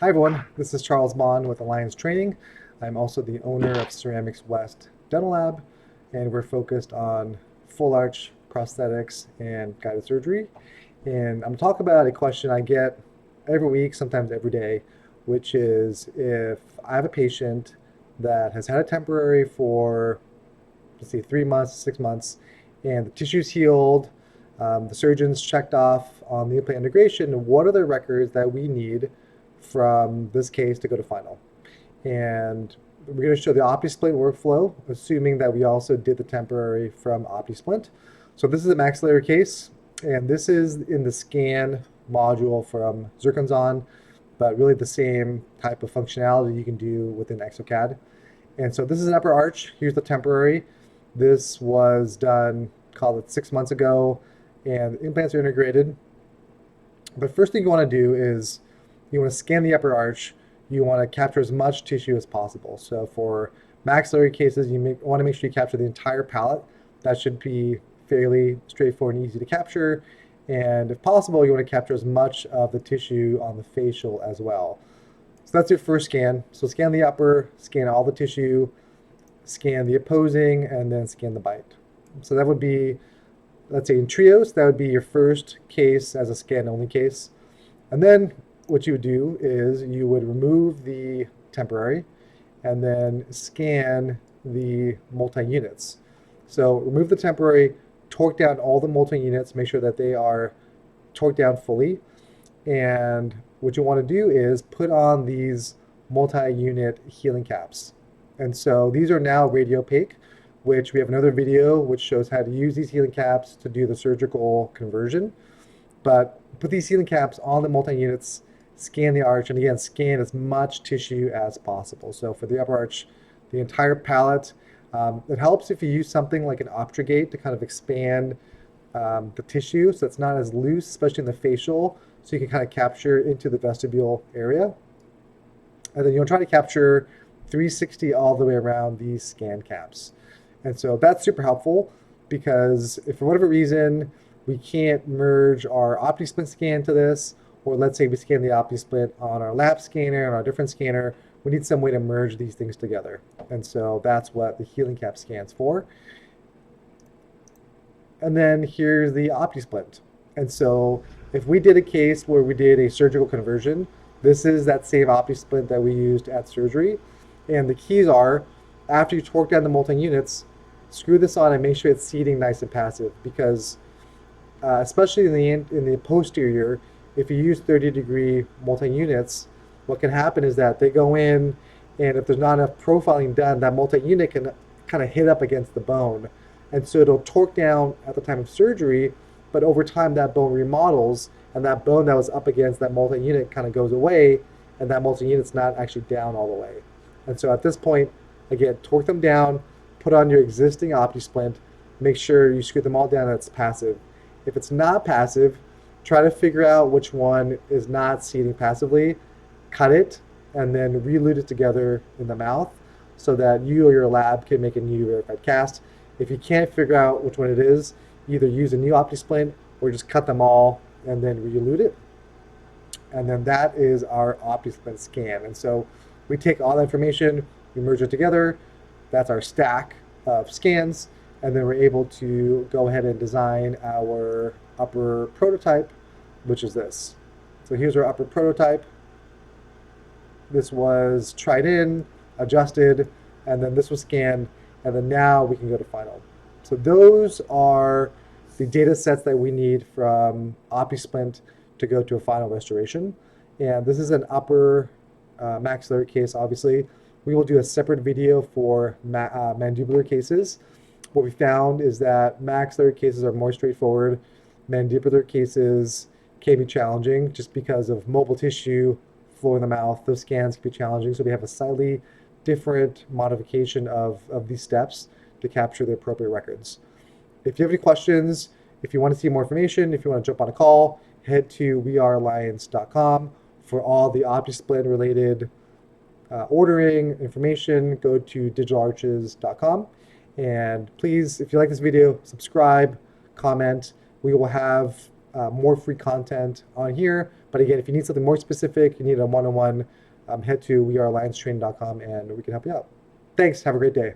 Hi everyone, this is Charles Bond with Alliance Training. I'm also the owner of Ceramics West Dental Lab, and we're focused on full arch prosthetics and guided surgery. And I'm talking about a question I get every week, sometimes every day, which is if I have a patient that has had a temporary for, let's see, 3 months, 6 months, and the tissue's healed, the surgeon's checked off on the implant integration, what are the records that we need from this case to go to final? And we're going to show the OptiSplint workflow, assuming that we also did the temporary from OptiSplint. So this is a maxillary case, and this is in the scan module from Zirconzon, but really the same type of functionality you can do within exocad. And so this is an upper arch. Here's the temporary. This was done, call it 6 months ago, and the implants are integrated. But first thing you want to do is you want to scan the upper arch. You want to capture as much tissue as possible. So for maxillary cases, you want to make sure you capture the entire palate. That should be fairly straightforward and easy to capture. And if possible, you want to capture as much of the tissue on the facial as well. So that's your first scan. So scan the upper, scan all the tissue, scan the opposing, and then scan the bite. So that would be, let's say in trios, that would be your first case as a scan-only case. And then what you would do is you would remove the temporary and then scan the multi-units. So remove the temporary, torque down all the multi-units, make sure that they are torqued down fully. And what you want to do is put on these multi-unit healing caps. And so these are now radiopaque, which we have another video which shows how to use these healing caps to do the surgical conversion. But put these healing caps on the multi-units, scan the arch, and again, scan as much tissue as possible. So for the upper arch, the entire palate. It helps if you use something like an Opti to kind of expand the tissue so it's not as loose, especially in the facial, so you can kind of capture into the vestibule area. And then you'll try to capture 360 all the way around these scan caps. And so that's super helpful because if for whatever reason we can't merge our OptiSplint scan to this, or let's say we scan the OptiSplint on our lab scanner and our different scanner, we need some way to merge these things together. And so that's what the healing cap scans for. And then here's the OptiSplint. And so if we did a case where we did a surgical conversion, this is that same OptiSplint that we used at surgery. And the keys are, after you torque down the multi-units, screw this on and make sure it's seating nice and passive, because especially in the posterior, if you use 30-degree multi-units, what can happen is that they go in, and if there's not enough profiling done, that multi-unit can kind of hit up against the bone. And so it'll torque down at the time of surgery, but over time that bone remodels, and that bone that was up against that multi-unit kind of goes away, and that multi-unit's not actually down all the way. And so at this point, again, torque them down, put on your existing OptiSplint, make sure you screw them all down and it's passive. If it's not passive, try to figure out which one is not seating passively, cut it, and then re-elute it together in the mouth so that you or your lab can make a new verified cast. If you can't figure out which one it is, either use a new OptiSplint or just cut them all and then re-elute it. And then that is our OptiSplint scan. And so we take all that information, we merge it together. That's our stack of scans. And then we're able to go ahead and design our upper prototype, which is this. So here's our upper prototype. This was tried in, adjusted, and then this was scanned, and then now we can go to final. So those are the data sets that we need from OptiSplint to go to a final restoration. And this is an upper maxillary case, obviously. We will do a separate video for mandibular cases. What we found is that maxillary cases are more straightforward. Mandibular cases can be challenging just because of mobile tissue, flow in the mouth. Those scans can be challenging. So we have a slightly different modification of these steps to capture the appropriate records. If you have any questions, if you want to see more information, if you want to jump on a call, head to wearealliance.com for all the OptiSplint related ordering information. Go to digitalarches.com. And please, if you like this video, subscribe, comment. We will have more free content on here, but But again, if you need something more specific, you need a one-on-one, head to wearealliancetraining.com and we can help you out. Thanks. Have a great day.